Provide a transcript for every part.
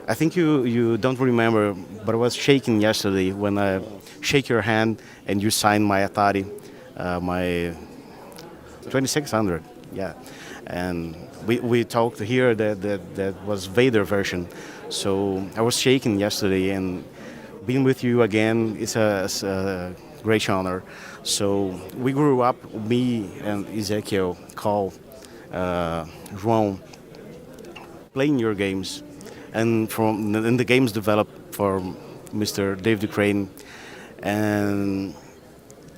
I think you don't remember, but I was shaking yesterday when I shake your hand and you signed my Atari, my 2600, yeah. And we talked here that was Vader version. So I was shaking yesterday, and being with you again is a great honor. So we grew up, me and Ezekiel, Carl, João, playing your games, and the games developed for Mr. David Crane, and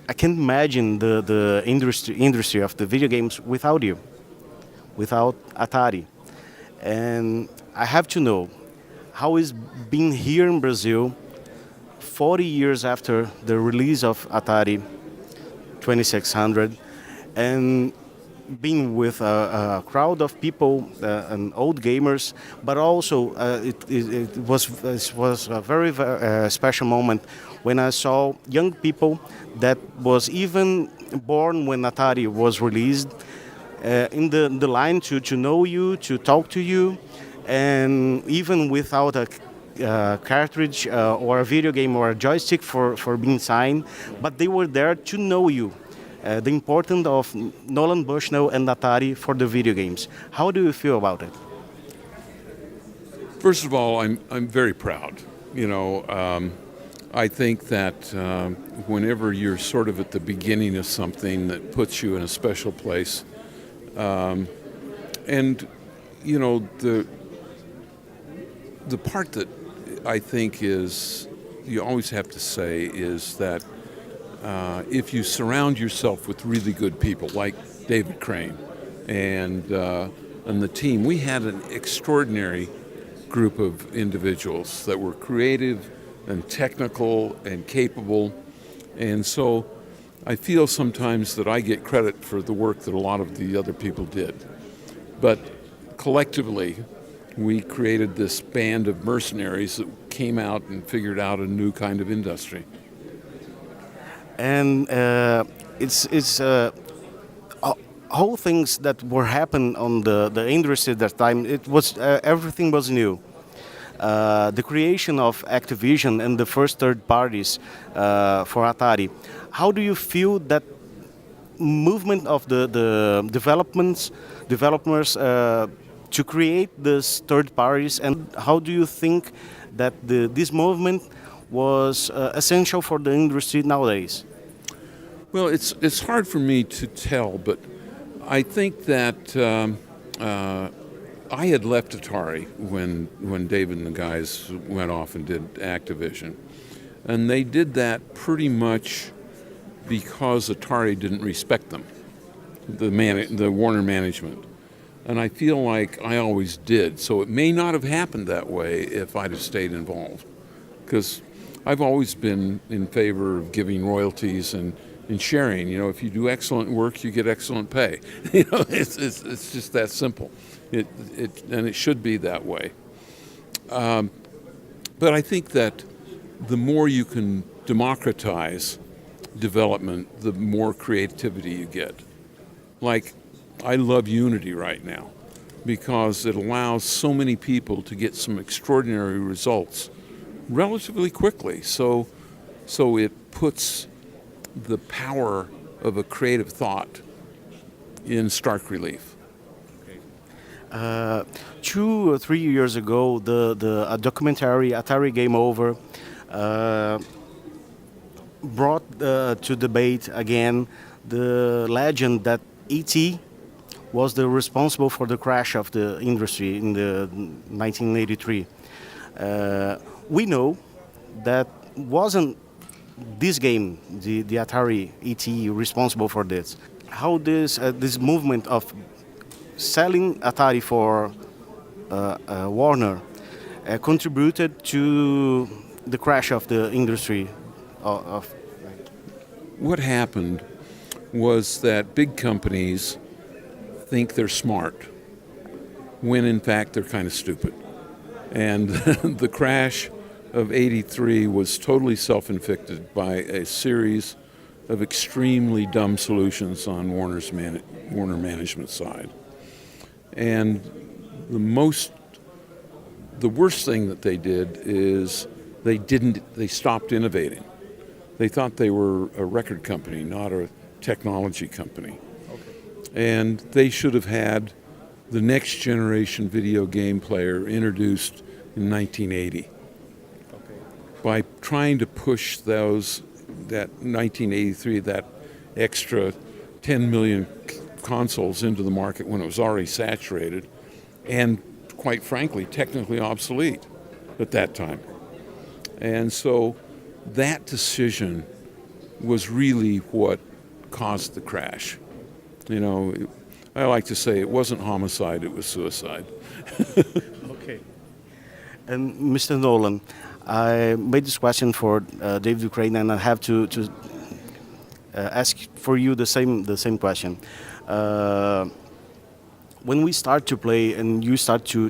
I can't imagine the industry of the video games without you, without Atari. And I have to know how is being here in Brazil 40 years after the release of Atari 2600, and being with a crowd of people and old gamers, but also it was a very special moment when I saw young people that was even born when Atari was released in the line to know you, to talk to you, and even without a cartridge or a video game or a joystick for being signed, but they were there to know you. The importance of Nolan Bushnell and Atari for the video games. How do you feel about it? First of all, I'm very proud. I think that whenever you're sort of at the beginning of something, that puts you in a special place. And the part that I think is you always have to say is that if you surround yourself with really good people like David Crane and the team, we had an extraordinary group of individuals that were creative and technical and capable. And so I feel sometimes that I get credit for the work that a lot of the other people did. But collectively, we created this band of mercenaries that came out and figured out a new kind of industry. And it's all things that were happening on the industry at that time. It was everything was new. The creation of Activision and the first third parties for Atari. How do you feel that movement of the developers to create these third parties, and how do you think that this movement was essential for the industry nowadays? Well, it's hard for me to tell, but I think that I had left Atari when David and the guys went off and did Activision. And they did that pretty much because Atari didn't respect them, the Warner management. And I feel like I always did. So it may not have happened that way if I'd have stayed involved. Because I've always been in favor of giving royalties and sharing. If you do excellent work, you get excellent pay. It's just that simple. And it should be that way. But I think that the more you can democratize development, the more creativity you get. Like, I love Unity right now because it allows so many people to get some extraordinary results relatively quickly. So it puts the power of a creative thought in stark relief. 2 or 3 years ago, a documentary Atari Game Over brought to debate again the legend that E.T. was the responsible for the crash of the industry in the 1983. We know that wasn't this game, the Atari E.T. responsible for this. How this movement of selling Atari for Warner contributed to the crash of the industry. What happened was that big companies think they're smart when in fact they're kind of stupid. And the crash of '83 was totally self-inflicted by a series of extremely dumb solutions on Warner management side. And the most the worst thing that they did is they stopped innovating. They thought they were a record company, not a technology company. Okay. And they should have had the next generation video game player introduced in 1980. Okay. By trying to push that 1983, that extra 10 million consoles into the market when it was already saturated and, quite frankly, technically obsolete at that time. And so that decision was really what caused the crash. You know, I like to say it wasn't homicide, it was suicide. Okay. And Mr. Nolan, I made this question for David Ukraine, and I have to ask for you the same question. When we start to play and you start to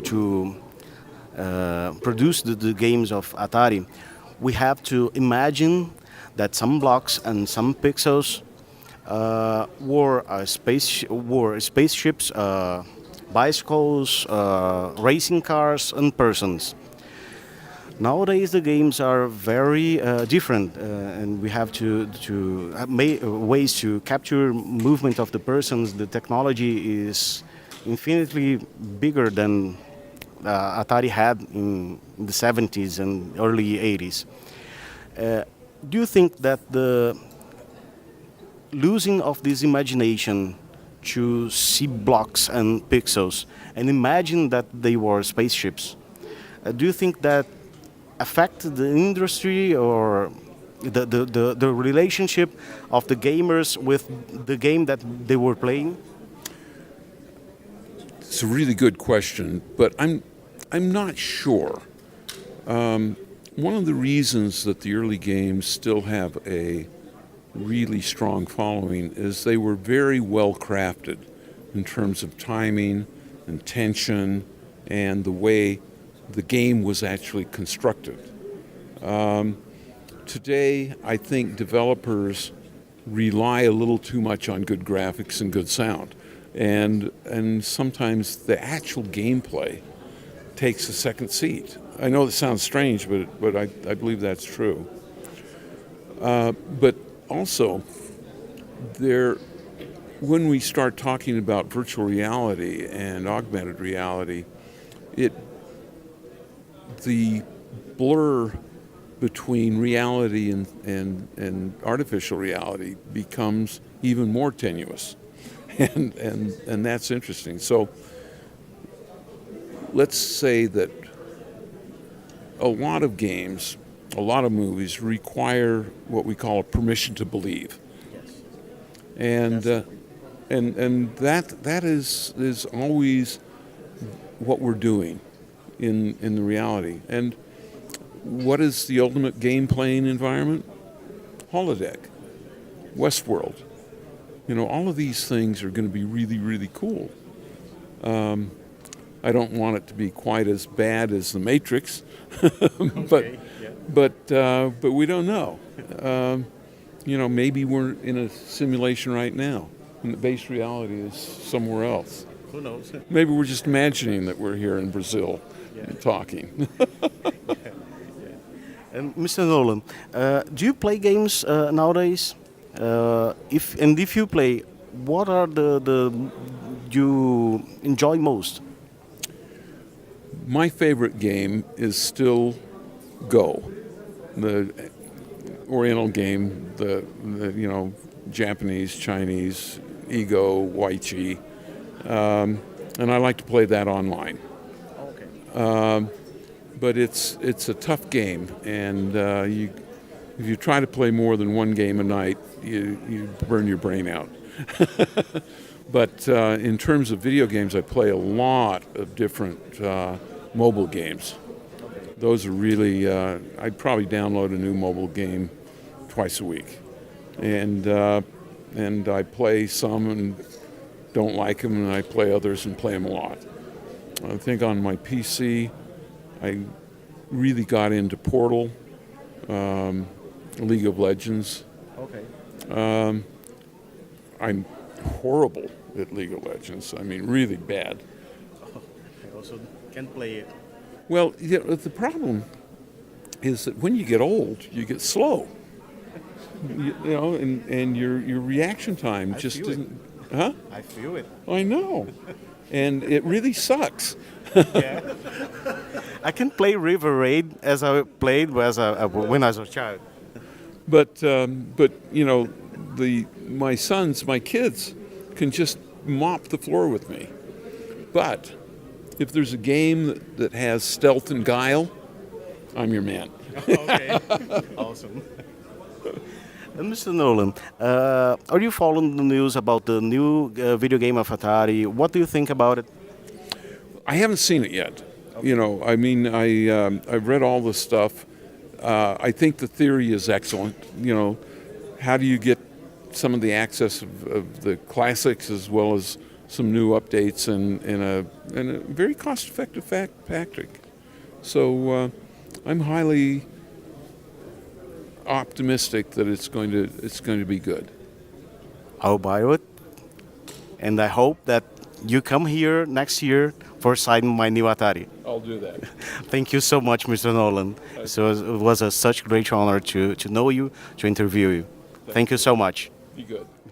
produce the games of Atari, we have to imagine that some blocks and some pixels were spaceships, bicycles, racing cars, and persons. Nowadays, the games are very different, and we have to ways to capture movement of the persons. The technology is infinitely bigger than Atari had in the 70s and early 80s. Do you think that the losing of this imagination to see blocks and pixels and imagine that they were spaceships, do you think that affected the industry or the relationship of the gamers with the game that they were playing? It's a really good question, but I'm not sure. One of the reasons that the early games still have a really strong following is they were very well crafted in terms of timing and tension and the way the game was actually constructed. Today, I think developers rely a little too much on good graphics and good sound. And sometimes the actual gameplay takes a second seat. I know that sounds strange, but I believe that's true. But also, when we start talking about virtual reality and augmented reality, the blur between reality and artificial reality becomes even more tenuous. And that's interesting. So let's say that a lot of games, a lot of movies require what we call a permission to believe. Yes. And that is always what we're doing in the reality. And what is the ultimate game playing environment? Holodeck, Westworld. You know, all of these things are going to be really, really cool. I don't want it to be quite as bad as The Matrix, but we don't know. You know, maybe we're in a simulation right now, and the base reality is somewhere else. Who knows? Maybe we're just imagining that we're here in Brazil talking. And Mr. Nolan, do you play games nowadays? If you play, what are the you enjoy most? My favorite game is still Go, the Oriental game, the Japanese, Chinese, Ego, Waichi, and I like to play that online. Okay. But it's a tough game, and if you try to play more than one game a night, you burn your brain out. But in terms of video games, I play a lot of different mobile games. Those are really, I'd probably download a new mobile game twice a week. And I play some and don't like them, and I play others and play them a lot. I think on my PC, I really got into Portal, League of Legends. Okay. I'm horrible at League of Legends. I mean, really bad. I also can't play it. Well, the problem is that when you get old, you get slow. And your reaction time just feel it. isn't. Huh? I feel it. I know, and it really sucks. I can play River Raid as I played when I was a child. But my kids can just mop the floor with me. But if there's a game that has stealth and guile, I'm your man. Okay, awesome. Mr. Nolan, are you following the news about the new video game of Atari? What do you think about it? I haven't seen it yet. I've read all the stuff. I think the theory is excellent. How do you get some of the access of the classics as well as some new updates in a very cost-effective package? So I'm highly optimistic that it's going to be good. I'll buy it, and I hope that you come here next year for signing my new Atari. I'll do that. Thank you so much, Mr. Nolan. So it was such a great honor to know you, to interview you. Thank you so much. Be good.